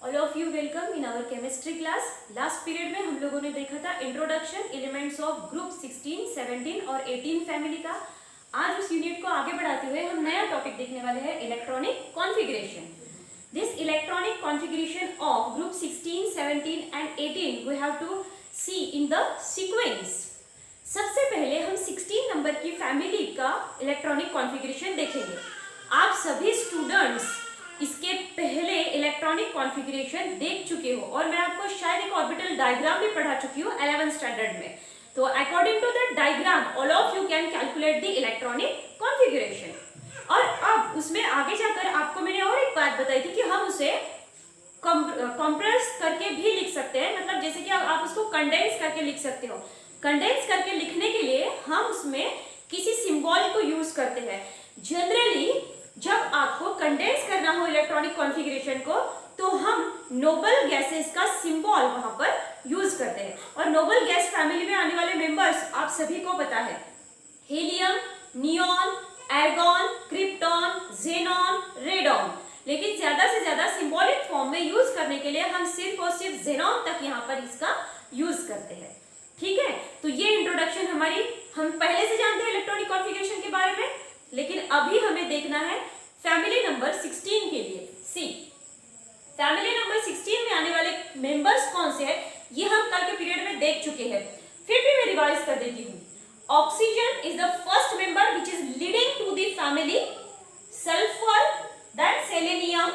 All of you welcome in our chemistry class. Last period में हम लोगों ने देखा था इंट्रोडक्शन एलिमेंट्स ऑफ ग्रुप 16, 17 और 18 फैमिली का। आज उस यूनिट को आगे बढ़ाते हुए हम नया टॉपिक देखने वाले हैं, electronic configuration. This electronic configuration of group 16, 17 and 18 we have to see in the sequence. सबसे पहले हम 16 नंबर की फैमिली का इलेक्ट्रॉनिक कॉन्फ़िगरेशन देखेंगे। आप सभी स्टूडेंट्स इसके पहले इलेक्ट्रॉनिक कॉन्फ़िगरेशन देख चुके हो और मैं आपको शायद एक ऑर्बिटल डायग्राम भी पढ़ा चुकी हूँ 11th स्टैंडर्ड में। तो according to that diagram all of you can calculate the electronic configuration. और अब उसमें आगे जाकर आपको मैंने और एक बात बताई थी कि हम उसे कंप्रेस करके भी लिख सकते हैं, मतलब जैसे कि आप उसको कंडेंस करके लिख सकते हो। कंडेंस करके लिखने के लिए हम उसमें किसी सिंबल को यूज करते हैं। जनरली जब आपको कंडेंस करना हो इलेक्ट्रॉनिक कॉन्फ़िगरेशन को तो हम नोबल गैसेस का सिंबल वहां पर यूज करते हैं। और नोबल गैस फैमिली में आने वाले मेंबर्स आप सभी को पता है, helium, neon, argon, krypton, xenon, radon. लेकिन ज्यादा से ज्यादा सिंबॉलिक फॉर्म में यूज करने के लिए हम सिर्फ और सिर्फ ज़ेनॉन तक यहाँ पर इसका यूज करते हैं। ठीक है, तो ये इंट्रोडक्शन हम पहले से जानते हैं इलेक्ट्रॉनिक कॉन्फ़िगरेशन के बारे में, लेकिन अभी हमें देखना है फैमिली नंबर 16 के लिए। सी फैमिली नंबर 16 में आने वाले मेंबर्स कौन से हैं ये हम कल के पीरियड में देख चुके हैं, फिर भी मैं रिवाइज कर देती हूँ। Oxygen is the first member which is leading to the family, sulphur, then selenium,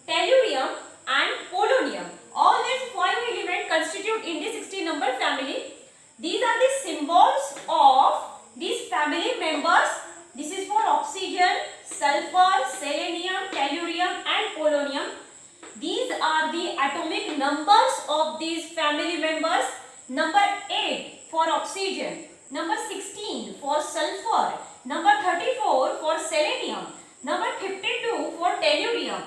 tellurium and polonium. All these 5 elements constitute in the 16 number family. These are the symbols of these family members. This is for oxygen, sulfur, selenium, tellurium and polonium. These are the atomic numbers of these family members. Number 8 for oxygen, number 16 for sulfur, number 34 for selenium, number 52 for tellurium,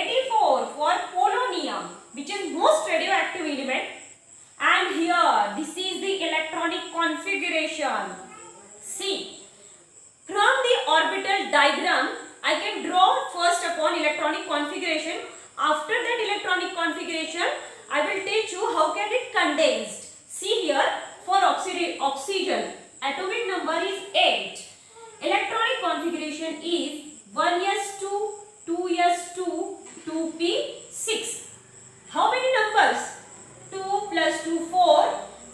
84 for polonium, which is most radioactive element. And here this is the electronic configuration. See, from the orbital diagram I can draw first upon electronic configuration. After that electronic configuration I will teach you how can it condensed. See here, for oxygen atomic number is 8. Electronic configuration is 1s2, 2s2, 2p6. How many numbers? 2 plus 2 4.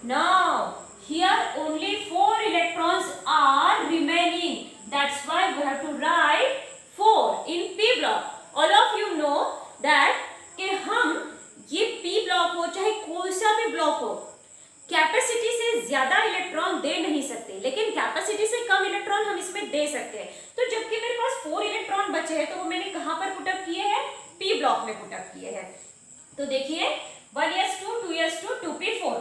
Now here only 4 electrons are remaining. That's why we have to write 4 in p block. All of you know that कि हम ये p block हो चाहे कोई सा भी block हो, capacity से ज्यादा इलेक्ट्रॉन दे नहीं सकते, लेकिन कैपेसिटी से कम इलेक्ट्रॉन हम इसमें दे सकते हैं। तो जबकि मेरे पास 4 इलेक्ट्रॉन बचे हैं तो वो मैंने कहां पर पुट अप किए हैं? p ब्लॉक में पुट अप किए हैं। तो देखिए 1s2, 2s2, 2p4।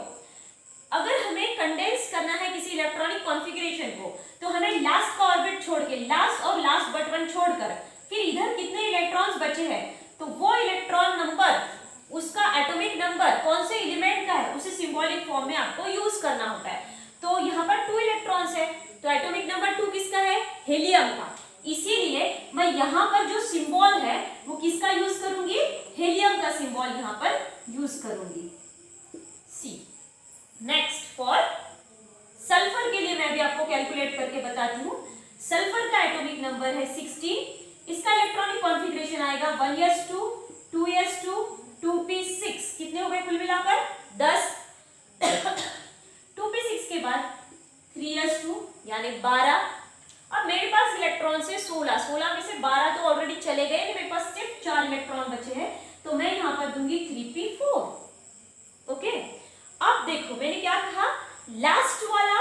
अगर हमें कंडेंस करना है किसी इलेक्ट्रॉनिक कॉन्फ़िगरेशन को तो हमें लास्ट का ऑर्बिट छोड़ के, लास्ट और लास्ट बट वन छोड़कर फिर इधर कितने इलेक्ट्रॉन्स बचे हैं तो वो इलेक्ट्रॉन नंबर, उसका एटॉमिक नंबर कौन से एलिमेंट का है उसे सिंबॉलिक फॉर्म में आपको यूज करना होता है। तो यहाँ पर 2 इलेक्ट्रॉन्स है तो एटॉमिक नंबर 2 किसका है? हीलियम का। इसीलिए मैं यहाँ पर जो सिंबल है वो किसका यूज करूंगी? हीलियम का सिंबल यहाँ पर यूज करूंगी। सी नेक्स्ट फॉर सल्फर के लिए मैं भी आपको कैलकुलेट करके बताती हूँ। सल्फर का एटॉमिक नंबर है 16। इसका इलेक्ट्रॉनिक कॉन्फ़िगरेशन आएगा 1s2, 2s2, 2p6। कितने हो गए कुल मिलाकर? 10। 2p6 के बाद 3s2 यानी 12। अब मेरे पास इलेक्ट्रॉन से 16 में से 12 तो ऑलरेडी चले गए, मेरे पास सिर्फ 4 इलेक्ट्रॉन बचे हैं तो मैं यहाँ पर दूंगी 3p4। ओके, अब देखो मैंने क्या कहा, लास्ट वाला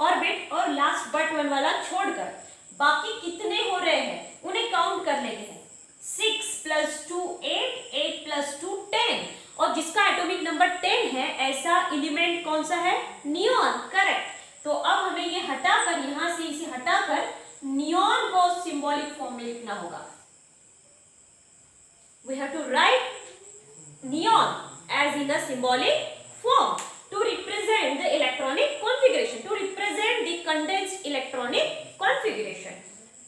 ऑर्बिट और लास्ट बट वन वाला छोड़कर बाकी कितने हो रहे हैं उन्हें काउंट कर लेते हैं। 6 + 2 8, 8 + 2 10। और जिसका एटॉमिक नंबर 10 है ऐसा एलिमेंट कौन सा है? नियॉन। करेक्ट। तो अब हमें ये हटाकर, यहां से इसे हटाकर नियॉन को सिंबॉलिक फॉर्म में लिखना होगा। We have to write neon as in the symbolic form to represent the electronic configuration, to represent the condensed electronic configuration.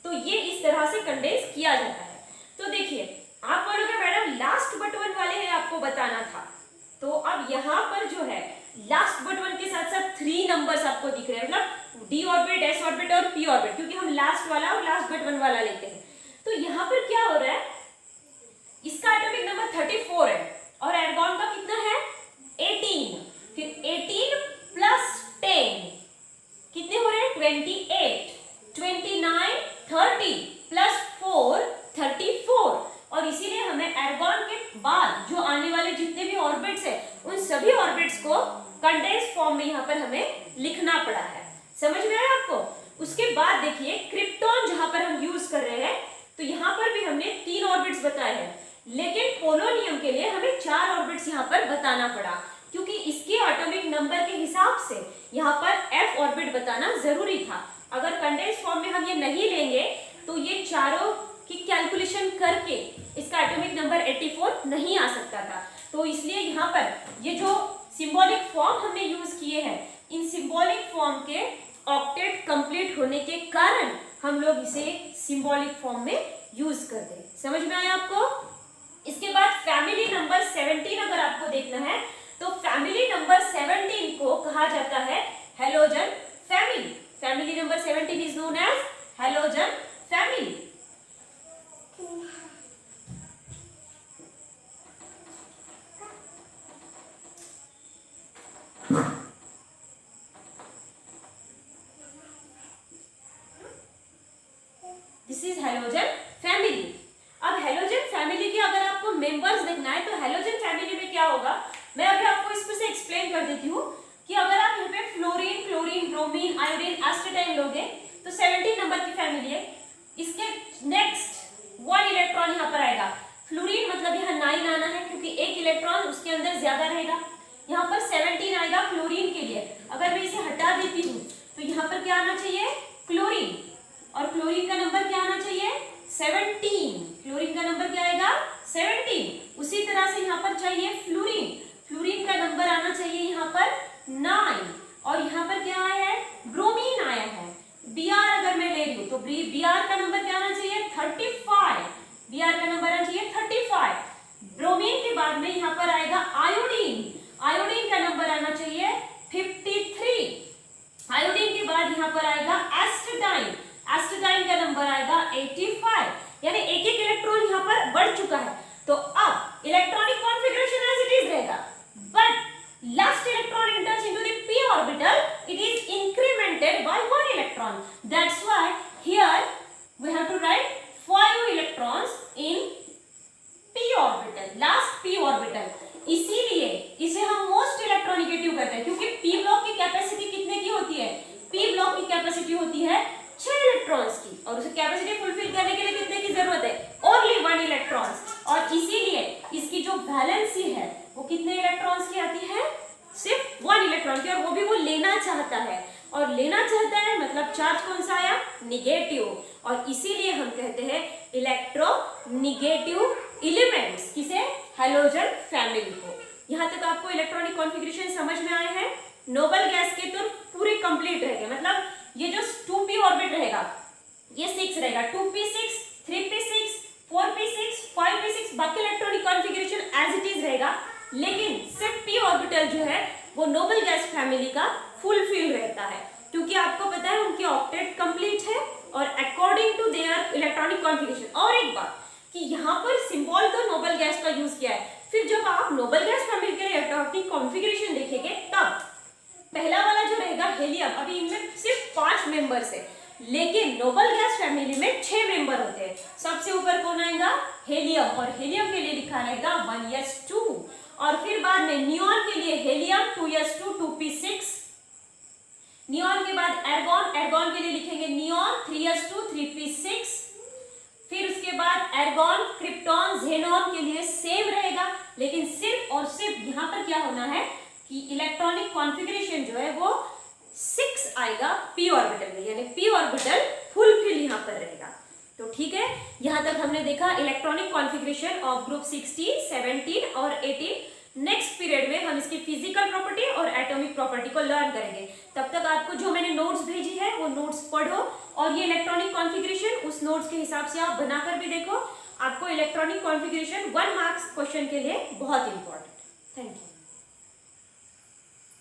तो ये इस तरह से कंडेंस किया जाता है। तो देखिए आप बोलोगे मैडम लास्ट बट वन वाले हैं आपको बताना अब यहाँ पर जो है लास्ट बट वन के साथ साथ 3 नंबर्स आपको दिख रहे हैं, मतलब डी ऑर्बिट, एस ऑर्बिट और पी ऑर्बिट, क्योंकि हम लास्ट वाला और लास्ट बट वन वाला लेते हैं। तो यहाँ पर क्या हो रहा है, इसका एटॉमिक नंबर 34 है और एर्गॉन का कितना है 18, फिर 18 प्लस 10 कितने हो रहे हैं 28, 29, 30 प्लस 4 34, और इसीलिए हमें एर्गॉन के बाद जो आने वाले जितने भी ऑर्बिट्स है उन सभी ऑर्बिट्स को कंडेंस फॉर्म में यहाँ पर हमें लिखना पड़ा है। समझ में आया आपको? उसके बाद देखिए क्रिप्टॉन जहां पर हम यूज कर रहे हैं, तो यहाँ पर भी हमने 3 ऑर्बिट्स बताए हैं, लेकिन पोलोनियम के लिए हमें 4 ऑर्बिट्स यहाँ पर बताना पड़ा, क्योंकि इसके एटॉमिक नंबर के हिसाब से यहाँ पर f ऑर्बिट बताना जरूरी था। अगर कंडेंस फॉर्म में हम ये नहीं लेंगे तो ये चारों की कैलकुलेशन करके इसका एटॉमिक नंबर 84 नहीं आ सकता था। तो इसलिए यहाँ पर ये जो सिंबॉलिक फॉर्म हमने यूज किए हैं, इन सिंबॉलिक फॉर्म के ऑक्टेट कंप्लीट होने के कारण हम लोग इसे सिंबॉलिक फॉर्म में यूज करते हैं। समझ में आया आपको? इसके बाद फैमिली नंबर 17 अगर आपको देखना है तो फैमिली नंबर 17 को कहा जाता है halogen family. Family number 17 is known as halogen family. This is halogen family. अब हैलोजन फैमिली के अगर आपको मेंबर्स देखना है तो हैलोजन फैमिली में क्या होगा, मैं अभी आपको इस पर से एक्सप्लेन कर देती हूँ कि अगर आप यहाँ पे fluorine, chlorine, bromine, iodine, astatine लोगे तो 17 नंबर की फैमिली है। इसके नेक्स्ट 1 इलेक्ट्रॉन यहाँ पर आएगा। फ्लोरीन मतलब यहाँ 9 आना है क्योंकि एक इलेक्ट्रॉन उसके अंदर ज्यादा रहेगा। यहाँ पर 17 आएगा क्लोरीन के लिए। अगर मैं इसे हटा देती हूँ तो यहाँ पर क्या आना चाहिए क्लोरीन, और क्लोरीन का नंबर क्या आना चाहिए 17। क्लोरीन का नंबर क्या आएगा 17। उसी तरह से यहाँ पर चाहिए फ्लोरीन, फ्लोरीन का नंबर आना चाहिए यहाँ पर 9, और यहाँ पर क्या आया है ब्रोमीन आया है। Br अगर मैं ले रही हूँ तो Br का नंबर क्या आना चाहिए 35। Br का नंबर आना चाहिए 35। ब्रोमीन के बाद में यहाँ पर आएगा आयोडीन, आयोडीन का नंबर आना चाहिए 53। आयोडीन के बाद यहाँ पर आएगा एस्टेटाइन, एस्टेटाइन का नंबर आएगा 85। यानी एक एक इलेक्ट्रॉन यहाँ पर बढ़ चुका है। तो अब electronic configuration as it is रहेगा, but last electron enters into the p orbital, it is incremented by 1 electron. That's why here we have to write 5 electrons in p orbital, last p orbital. इसीलिए इसे हम most electronegative करते हैं, क्योंकि p block की capacity कितने की होती है, p ब्लॉक की कैपेसिटी होती है 6 इलेक्ट्रॉन्स की, और उसे कैपेसिटी फुलफिल करने के लिए कितने की जरूरत है ओनली 1 इलेक्ट्रॉन्स। और इसीलिए इसकी जो वैलेंसी है वो कितने इलेक्ट्रॉन्स की आती है सिर्फ 1 इलेक्ट्रॉन की, और वो भी वो लेना चाहता है, और लेना चाहता है मतलब चार्ज कौन सा आया निगेटिव, और इसीलिए हम कहते हैं इलेक्ट्रोनिगेटिव एलिमेंट्स किसे हैलोजन फैमिली को। यहाँ तक आपको इलेक्ट्रॉनिक कॉन्फ़िगरेशन समझ में आए हैं। नोबल गैस के तो पूरे कंप्लीट रहेंगे, मतलब ये जो 2p ऑर्बिट रहेगा ये 6 रहेगा, 2p6, 3p6, 4p6, 5p6, बाकी electronic configuration as it is रहेगा, लेकिन सिर्फ p ऑर्बिटल जो है वो नोबल गैस फैमिली का फुलफिल रहता है, क्योंकि आपको पता है उनके ऑक्टेट कंप्लीट है और according to their electronic configuration. और एक बात कि यहाँ पर सिंबल तो नोबल गैस का यूज किया है, फिर जब आप नोबल गैस फैमिली के इलेक्ट्रॉनिक कॉन्फ़िगरेशन देखेंगे तब पहला वाला जो रहेगा हेलियम, अभी इनमें सिर्फ 5 मेंबर्स है, लेकिन नोबल गैस फैमिली में 6 मेंबर होते हैं। सबसे ऊपर कौन आएगा हेलियम, और हेलियम के लिए लिखा रहेगा 1s2, और फिर बाद में नियॉन के लिए हेलियम 2s2, 2p6। नियॉन के बाद एर्गॉन, एर्गॉन के लिए लिखेंगे नियॉन 3s2, 3p6। फिर उसके बाद एर्गॉन, क्रिप्टॉन, ज़ेनॉन के लिए सेम रहेगा, लेकिन सिर्फ और सिर्फ यहाँ पर क्या होना है कि इलेक्ट्रॉनिक कॉन्फ़िगरेशन जो है वो 6 आएगा p ऑर्बिटल में, यानी p ऑर्बिटल फुलफिल यहाँ पर रहेगा। तो ठीक है, यहाँ तक हमने देखा इलेक्ट्रॉनिक कॉन्फ़िगरेशन ऑफ ग्रुप 16, 17 और 18। नेक्स्ट पीरियड में हम इसकी फिजिकल प्रॉपर्टी और एटॉमिक प्रॉपर्टी को लर्न करेंगे। तब तक आपको जो मैंने नोट्स भेजी है वो नोट्स पढ़ो, और ये इलेक्ट्रॉनिक कॉन्फ़िगरेशन उस नोट्स के हिसाब से आप बनाकर भी देखो। आपको इलेक्ट्रॉनिक कॉन्फ़िगरेशन 1 मार्क्स क्वेश्चन के लिए बहुत इंपॉर्टेंट। Thank you.